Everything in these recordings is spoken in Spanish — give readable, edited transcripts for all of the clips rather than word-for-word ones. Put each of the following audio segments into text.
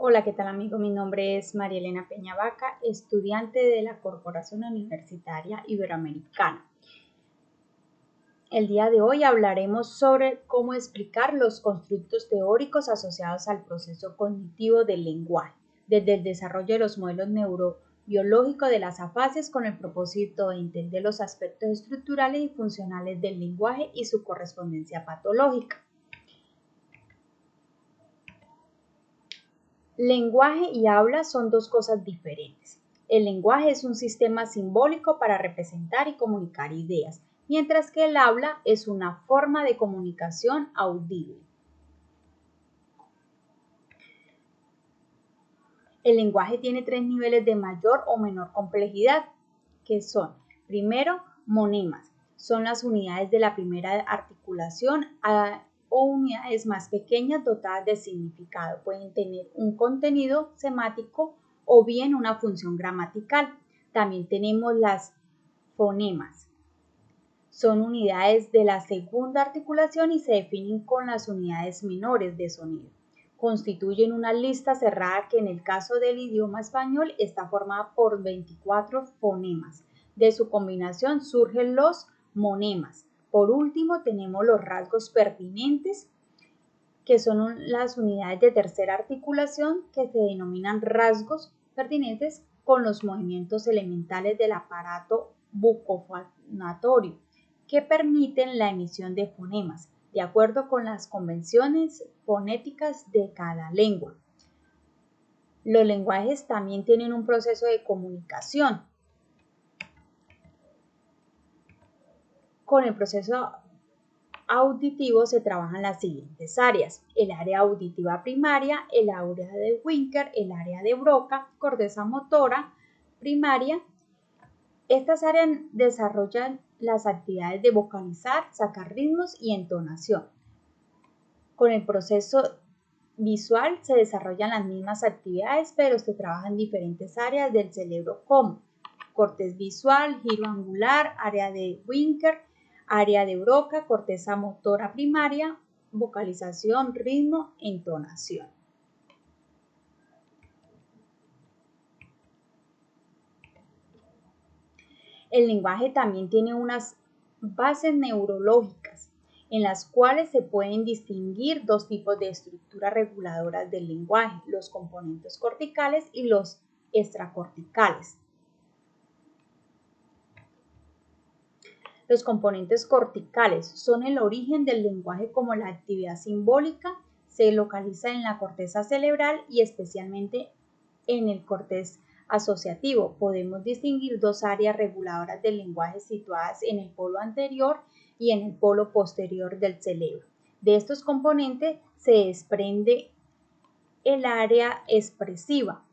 Hola, ¿qué tal amigo? Mi nombre es María Elena Peña Vaca, estudiante de la Corporación Universitaria Iberoamericana. El día de hoy hablaremos sobre cómo explicar los constructos teóricos asociados al proceso cognitivo del lenguaje, desde el desarrollo de los modelos neurobiológicos de las afases con el propósito de entender los aspectos estructurales y funcionales del lenguaje y su correspondencia patológica. Lenguaje y habla son dos cosas diferentes. El lenguaje es un sistema simbólico para representar y comunicar ideas, mientras que el habla es una forma de comunicación audible. El lenguaje tiene tres niveles de mayor o menor complejidad, que son, primero, monemas. Son las unidades de la primera articulación o unidades más pequeñas dotadas de significado. Pueden tener un contenido semático o bien una función gramatical. También tenemos las fonemas. Son unidades de la segunda articulación y se definen con las unidades menores de sonido. Constituyen una lista cerrada que en el caso del idioma español está formada por 24 fonemas. De su combinación surgen los monemas. Por último, tenemos los rasgos pertinentes, que son las unidades de tercera articulación que se denominan rasgos pertinentes con los movimientos elementales del aparato bucofonatorio que permiten la emisión de fonemas, de acuerdo con las convenciones fonéticas de cada lengua. Los lenguajes también tienen un proceso de comunicación. Con el proceso auditivo se trabajan las siguientes áreas: el área auditiva primaria, el área de Winker, el área de Broca, corteza motora primaria. Estas áreas desarrollan las actividades de vocalizar, sacar ritmos y entonación. Con el proceso visual se desarrollan las mismas actividades, pero se trabajan diferentes áreas del cerebro como corteza visual, giro angular, área de Winker, área de Broca, corteza motora primaria, vocalización, ritmo, entonación. El lenguaje también tiene unas bases neurológicas en las cuales se pueden distinguir dos tipos de estructuras reguladoras del lenguaje: los componentes corticales y los extracorticales. Los componentes corticales son el origen del lenguaje, como la actividad simbólica se localiza en la corteza cerebral y especialmente en el cortex asociativo. Podemos distinguir dos áreas reguladoras del lenguaje situadas en el polo anterior y en el polo posterior del cerebro. De estos componentes se desprende el área expresiva,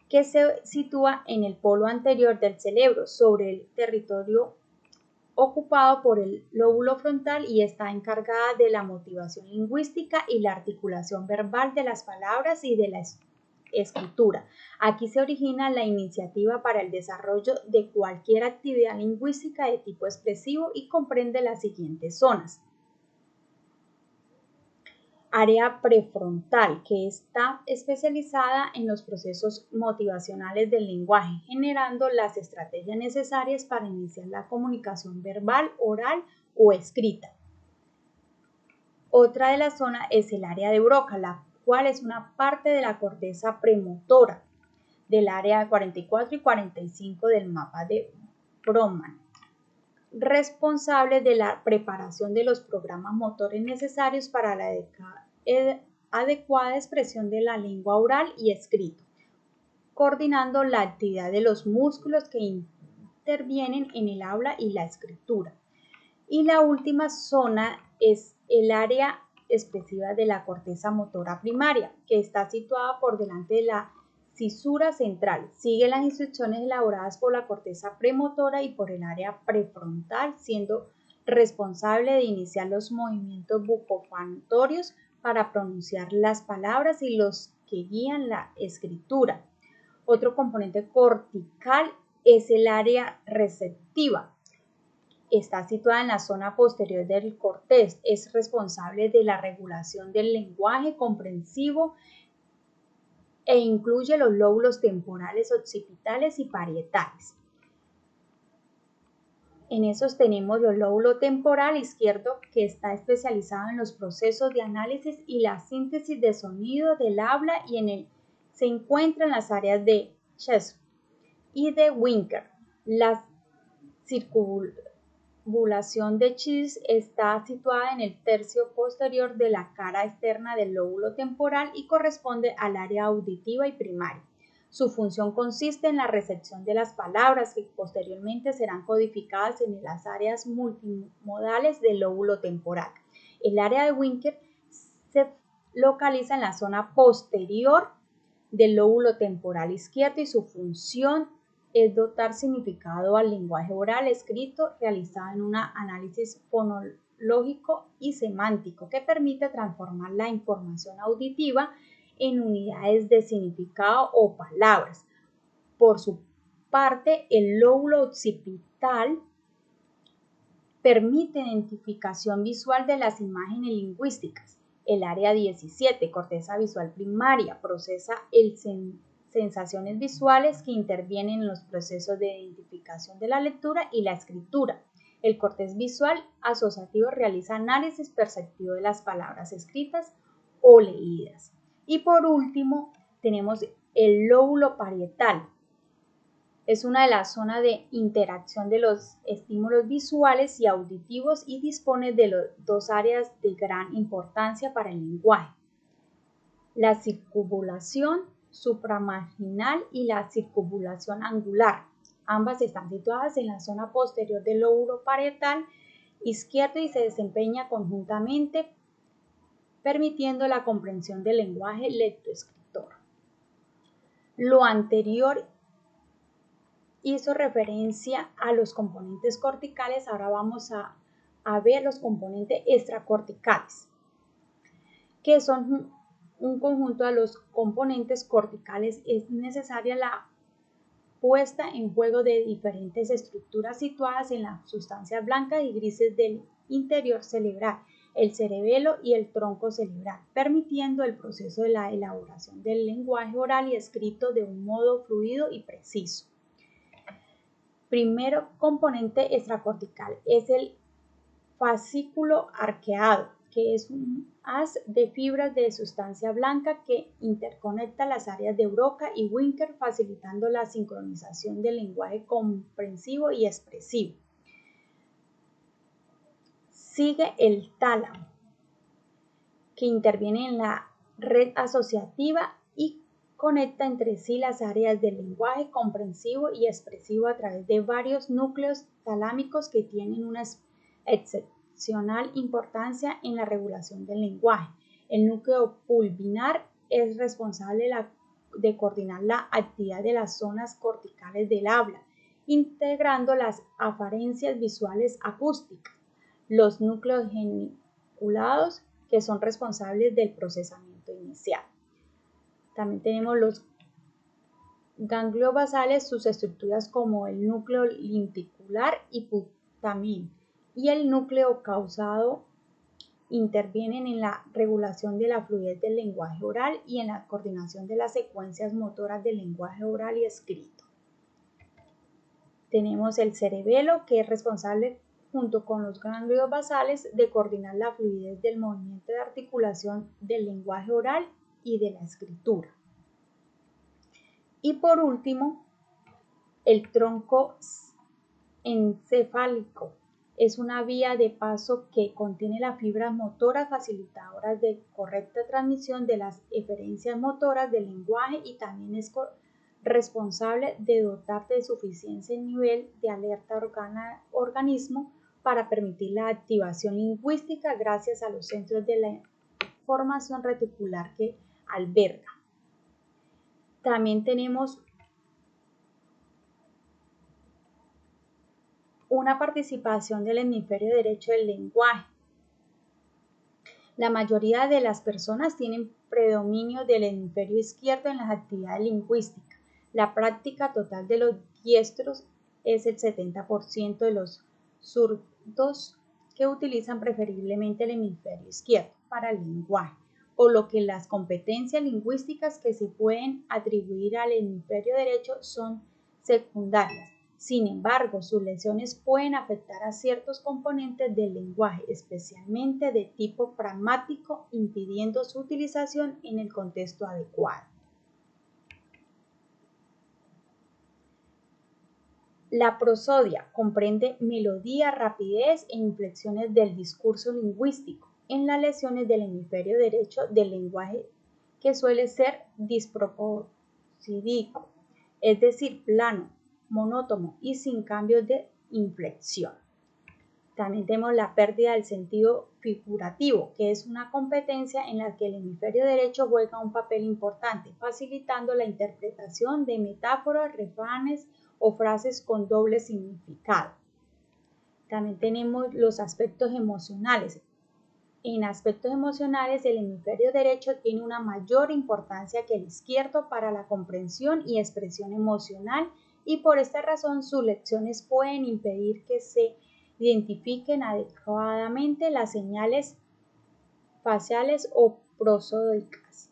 que se sitúa en el polo anterior del cerebro, sobre el territorio ocupado por el lóbulo frontal, y está encargada de la motivación lingüística y la articulación verbal de las palabras y de la escritura. Aquí se origina la iniciativa para el desarrollo de cualquier actividad lingüística de tipo expresivo y comprende las siguientes zonas: área prefrontal, que está especializada en los procesos motivacionales del lenguaje, generando las estrategias necesarias para iniciar la comunicación verbal, oral o escrita. Otra de las zonas es el área de Broca, la cual es una parte de la corteza premotora del área 44 y 45 del mapa de Broman, responsable de la preparación de los programas motores necesarios para la adecuada expresión de la lengua oral y escrito, coordinando la actividad de los músculos que intervienen en el habla y la escritura. Y la última zona es el área expresiva de la corteza motora primaria, que está situada por delante de la cisura central. Sigue las instrucciones elaboradas por la corteza premotora y por el área prefrontal, siendo responsable de iniciar los movimientos bucofonitorios para pronunciar las palabras y los que guían la escritura. Otro componente cortical es el área receptiva. Está situada en la zona posterior del cortex. Es responsable de la regulación del lenguaje comprensivo e incluye los lóbulos temporales, occipitales y parietales. En esos tenemos el lóbulo temporal izquierdo, que está especializado en los procesos de análisis y la síntesis de sonido del habla, y en él se encuentran las áreas de Cheshire y de Winker. La circunvalación de Cheshire está situada en el tercio posterior de la cara externa del lóbulo temporal y corresponde al área auditiva y primaria. Su función consiste en la recepción de las palabras, que posteriormente serán codificadas en las áreas multimodales del lóbulo temporal. El área de Winker se localiza en la zona posterior del lóbulo temporal izquierdo y su función es dotar significado al lenguaje oral escrito realizado en un análisis fonológico y semántico que permite transformar la información auditiva en unidades de significado o palabras. Por su parte, el lóbulo occipital permite identificación visual de las imágenes lingüísticas. El área 17, corteza visual primaria, procesa sensaciones visuales que intervienen en los procesos de identificación de la lectura y la escritura. El corteza visual asociativo realiza análisis perceptivo de las palabras escritas o leídas. Y por último, tenemos el lóbulo parietal. Es una de las zonas de interacción de los estímulos visuales y auditivos y dispone de dos áreas de gran importancia para el lenguaje: la circunvalación supramarginal y la circunvalación angular. Ambas están situadas en la zona posterior del lóbulo parietal izquierdo y se desempeñan conjuntamente, permitiendo la comprensión del lenguaje lectoescritor. Lo anterior hizo referencia a los componentes corticales. Ahora vamos a ver los componentes extracorticales, que son un conjunto de los componentes corticales. Es necesaria la puesta en juego de diferentes estructuras situadas en las sustancias blancas y grises del interior cerebral, el cerebelo y el tronco cerebral, permitiendo el proceso de la elaboración del lenguaje oral y escrito de un modo fluido y preciso. Primero componente extracortical es el fascículo arqueado, que es un haz de fibras de sustancia blanca que interconecta las áreas de Broca y Winker, facilitando la sincronización del lenguaje comprensivo y expresivo. Sigue el tálamo, que interviene en la red asociativa y conecta entre sí las áreas del lenguaje comprensivo y expresivo a través de varios núcleos talámicos que tienen una excepcional importancia en la regulación del lenguaje. El núcleo pulvinar es responsable de coordinar la actividad de las zonas corticales del habla, integrando las afarencias visuales acústicas. Los núcleos geniculados, que son responsables del procesamiento inicial. También tenemos los ganglios basales, sus estructuras como el núcleo lenticular y putamen y el núcleo causado intervienen en la regulación de la fluidez del lenguaje oral y en la coordinación de las secuencias motoras del lenguaje oral y escrito. Tenemos el cerebelo, que es responsable junto con los ganglios basales de coordinar la fluidez del movimiento de articulación del lenguaje oral y de la escritura. Y por último, el tronco encefálico es una vía de paso que contiene las fibras motoras facilitadoras de correcta transmisión de las eferencias motoras del lenguaje y también es responsable de dotar de suficiente nivel de alerta organismo para permitir la activación lingüística gracias a los centros de la formación reticular que alberga. También tenemos una participación del hemisferio derecho del lenguaje. La mayoría de las personas tienen predominio del hemisferio izquierdo en las actividades lingüísticas. La práctica total de los diestros es el 70% de los zurdos, que utilizan preferiblemente el hemisferio izquierdo para el lenguaje. por lo que las competencias lingüísticas que se pueden atribuir al hemisferio derecho son secundarias. Sin embargo, sus lesiones pueden afectar a ciertos componentes del lenguaje, especialmente de tipo pragmático, impidiendo su utilización en el contexto adecuado. La prosodia comprende melodía, rapidez e inflexiones del discurso lingüístico en las lesiones del hemisferio derecho del lenguaje, que suele ser disproposídico, es decir, plano, monótono y sin cambios de inflexión. También tenemos la pérdida del sentido figurativo, que es una competencia en la que el hemisferio derecho juega un papel importante, facilitando la interpretación de metáforas, refranes o frases con doble significado. También tenemos los aspectos emocionales. En aspectos emocionales, el hemisferio derecho tiene una mayor importancia que el izquierdo para la comprensión y expresión emocional, y por esta razón sus lecciones pueden impedir que se identifiquen adecuadamente las señales faciales o prosódicas.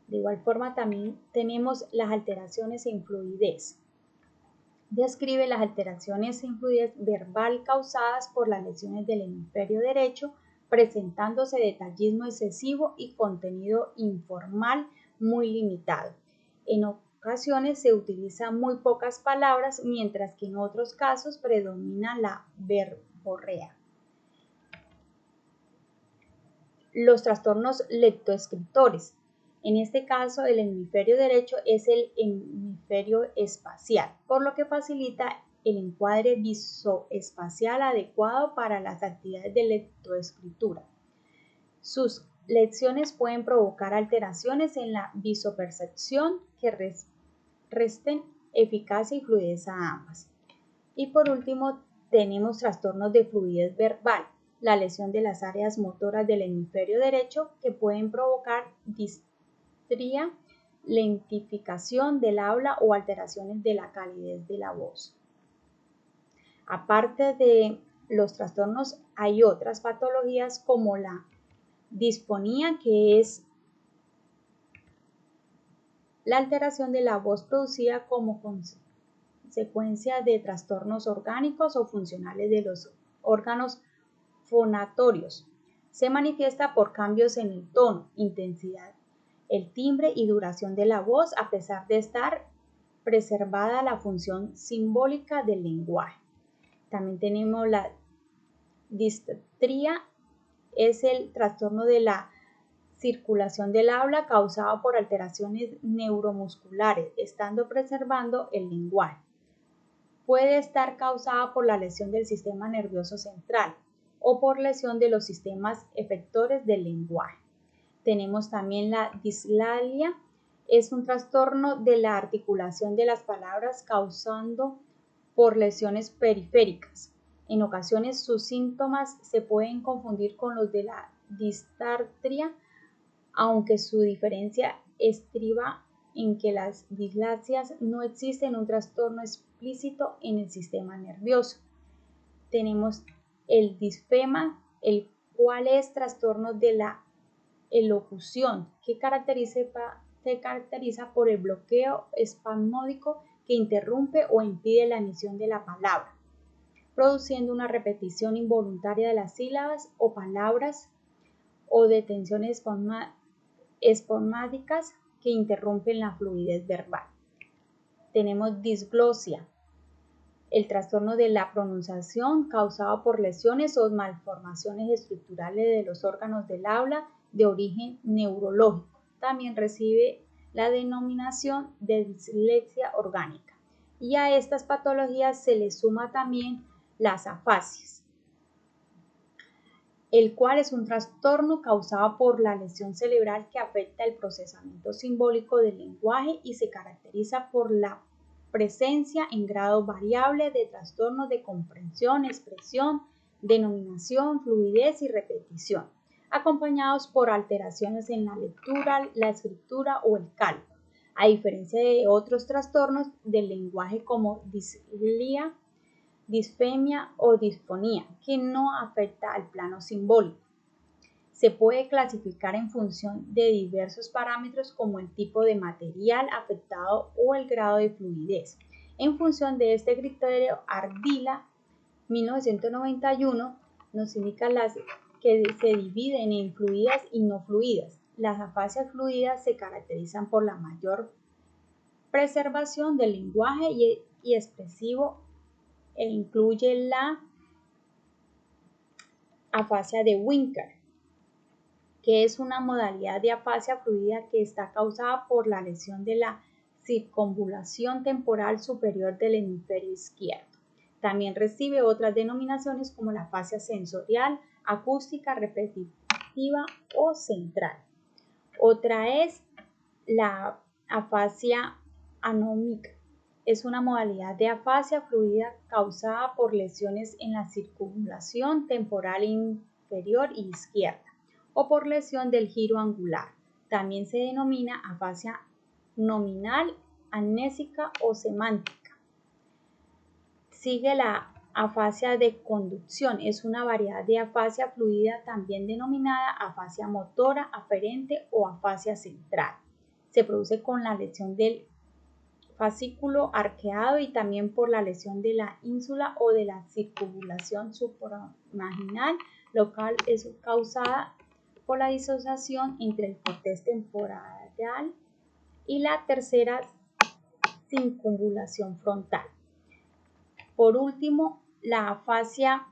De igual forma, también tenemos las alteraciones en fluidez. Describe las alteraciones en fluidez verbal causadas por las lesiones del hemisferio derecho, presentándose detallismo excesivo y contenido informal muy limitado. En ocasiones se utilizan muy pocas palabras, mientras que en otros casos predomina la verborrea. Los trastornos lectoescritores. En este caso, el hemisferio derecho es el hemisferio espacial, por lo que facilita el encuadre visoespacial adecuado para las actividades de lectoescritura. Sus lecciones pueden provocar alteraciones en la visopercepción que resten eficacia y fluidez a ambas. Y por último, tenemos trastornos de fluidez verbal, la lesión de las áreas motoras del hemisferio derecho que pueden provocar distría, lentificación del habla o alteraciones de la calidez de la voz. Aparte de los trastornos, hay otras patologías como la disfonía, que es la alteración de la voz producida como consecuencia de trastornos orgánicos o funcionales de los órganos fonatorios. Se manifiesta por cambios en el tono, intensidad, el timbre y duración de la voz, a pesar de estar preservada la función simbólica del lenguaje. También tenemos la distría, es el trastorno de la circulación del habla causado por alteraciones neuromusculares, estando preservando el lenguaje. Puede estar causada por la lesión del sistema nervioso central o por lesión de los sistemas efectores del lenguaje. Tenemos también la dislalia, es un trastorno de la articulación de las palabras causando por lesiones periféricas. En ocasiones sus síntomas se pueden confundir con los de la disartria, aunque su diferencia estriba en que las dislasias no existen un trastorno explícito en el sistema nervioso. Tenemos el disfema, el cual es trastorno de la elocución, que se caracteriza por el bloqueo espasmódico que interrumpe o impide la emisión de la palabra, produciendo una repetición involuntaria de las sílabas o palabras o detenciones espasmódicas que interrumpen la fluidez verbal. Tenemos disglosia, el trastorno de la pronunciación causado por lesiones o malformaciones estructurales de los órganos del habla de origen neurológico. También recibe la denominación de dislexia orgánica. Y a estas patologías se le suma también las afasias, el cual es un trastorno causado por la lesión cerebral que afecta el procesamiento simbólico del lenguaje y se caracteriza por la presencia en grado variable de trastornos de comprensión, expresión, denominación, fluidez y repetición, acompañados por alteraciones en la lectura, la escritura o el cálculo, a diferencia de otros trastornos del lenguaje como disglía, disfemia o disfonía, que no afecta al plano simbólico. Se puede clasificar en función de diversos parámetros como el tipo de material afectado o el grado de fluidez. En función de este criterio, Ardila 1991 nos indica las que se dividen en fluidas y no fluidas. Las afasias fluidas se caracterizan por la mayor preservación del lenguaje y expresivo e incluye la afasia de Winker, que es una modalidad de afasia fluida que está causada por la lesión de la circunvalación temporal superior del hemisferio izquierdo. También recibe otras denominaciones como la afasia sensorial, acústica, repetitiva o central. Otra es la afasia anómica. Es una modalidad de afasia fluida causada por lesiones en la circunvalación temporal inferior y izquierda o por lesión del giro angular. También se denomina afasia nominal, amnésica o semántica. Sigue la afasia de conducción. Es una variedad de afasia fluida también denominada afasia motora, aferente o afasia central. Se produce con la lesión del fascículo arqueado y también por la lesión de la ínsula o de la circunvalación supramarginal, lo cual es causada por la disociación entre el corteza temporal y la tercera circunvalación frontal. Por último, la afasia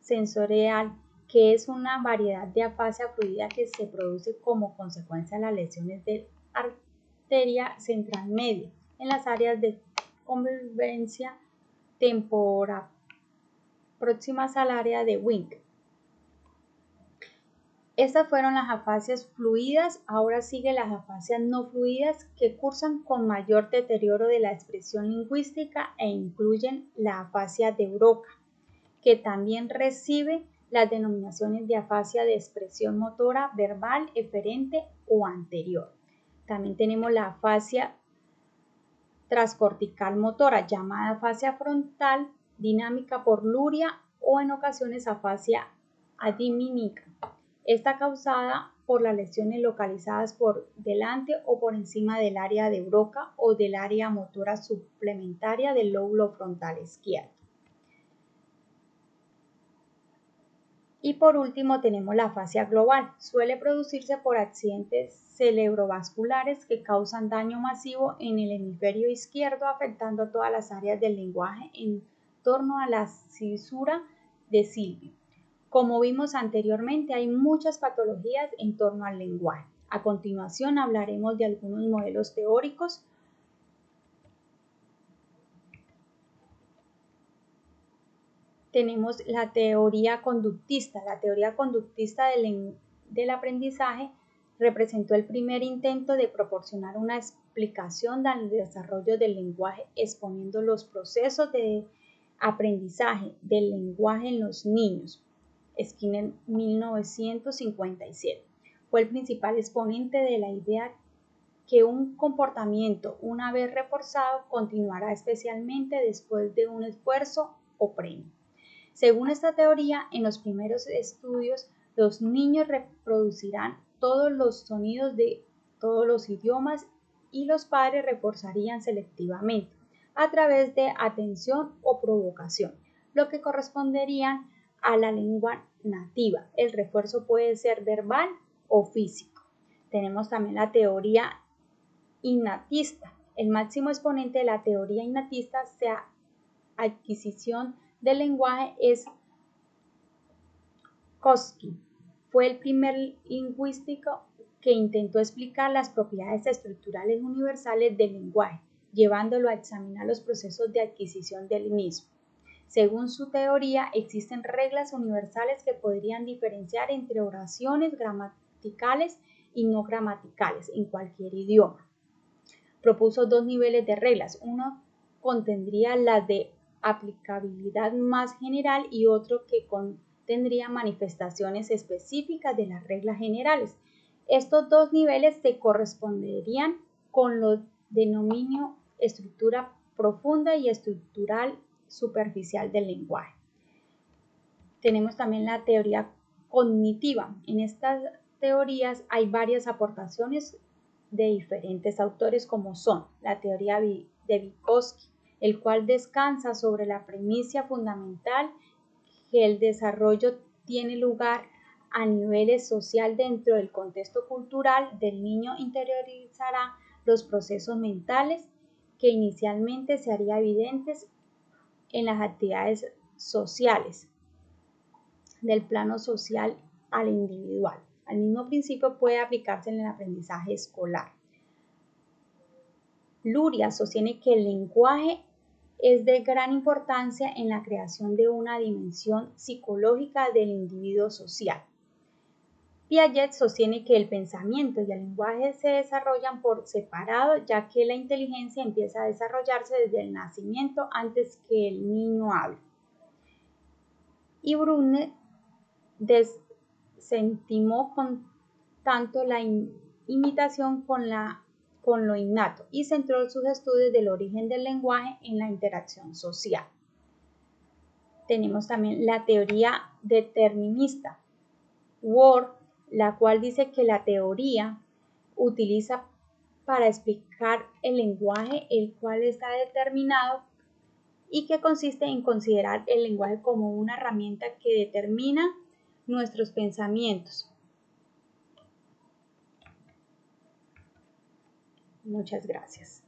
sensorial, que es una variedad de afasia fluida que se produce como consecuencia de las lesiones de arteria central media en las áreas de convergencia temporal próximas al área de Wink. Estas fueron las afasias fluidas. Ahora siguen las afasias no fluidas, que cursan con mayor deterioro de la expresión lingüística e incluyen la afasia de Broca, que también recibe las denominaciones de afasia de expresión motora, verbal, eferente o anterior. También tenemos la afasia transcortical motora, llamada afasia frontal dinámica por Luria o en ocasiones afasia adimínica. Está causada por las lesiones localizadas por delante o por encima del área de Broca o del área motora suplementaria del lóbulo frontal izquierdo. Y por último tenemos la afasia global. Suele producirse por accidentes cerebrovasculares que causan daño masivo en el hemisferio izquierdo, afectando a todas las áreas del lenguaje en torno a la cisura de Silvio. Como vimos anteriormente, hay muchas patologías en torno al lenguaje. A continuación hablaremos de algunos modelos teóricos. Tenemos la teoría conductista. La teoría conductista del aprendizaje representó el primer intento de proporcionar una explicación del desarrollo del lenguaje, exponiendo los procesos de aprendizaje del lenguaje en los niños. Skinner, 1957. Fue el principal exponente de la idea que un comportamiento, una vez reforzado, continuará especialmente después de un esfuerzo o premio. Según esta teoría, en los primeros estudios, los niños reproducirán todos los sonidos de todos los idiomas y los padres reforzarían selectivamente a través de atención o provocación, lo que corresponderían a la lengua nativa. El refuerzo puede ser verbal o físico. Tenemos también la teoría innatista. El máximo exponente de la teoría innatista sea adquisición del lenguaje es Koski. Fue el primer lingüístico que intentó explicar las propiedades estructurales universales del lenguaje, llevándolo a examinar los procesos de adquisición del mismo. Según su teoría, existen reglas universales que podrían diferenciar entre oraciones gramaticales y no gramaticales en cualquier idioma. Propuso dos niveles de reglas. Uno contendría las de aplicabilidad más general y otro que contendría manifestaciones específicas de las reglas generales. Estos dos niveles se corresponderían con los denominio estructura profunda y estructural superficial del lenguaje. Tenemos también la teoría cognitiva. En estas teorías hay varias aportaciones de diferentes autores, como son la teoría de Vygotsky, el cual descansa sobre la premisa fundamental que el desarrollo tiene lugar a nivel social dentro del contexto cultural del niño. Interiorizará los procesos mentales que inicialmente se harían evidentes en las actividades sociales del plano social al individual. Al mismo principio puede aplicarse en el aprendizaje escolar. Luria sostiene que el lenguaje es de gran importancia en la creación de una dimensión psicológica del individuo social. Piaget sostiene que el pensamiento y el lenguaje se desarrollan por separado, ya que la inteligencia empieza a desarrollarse desde el nacimiento antes que el niño hable. Y Brunner desentimó con tanto la imitación con lo innato y centró sus estudios del origen del lenguaje en la interacción social. Tenemos también la teoría determinista, Ward, la cual dice que la teoría utiliza para explicar el lenguaje, el cual está determinado y que consiste en considerar el lenguaje como una herramienta que determina nuestros pensamientos. Muchas gracias.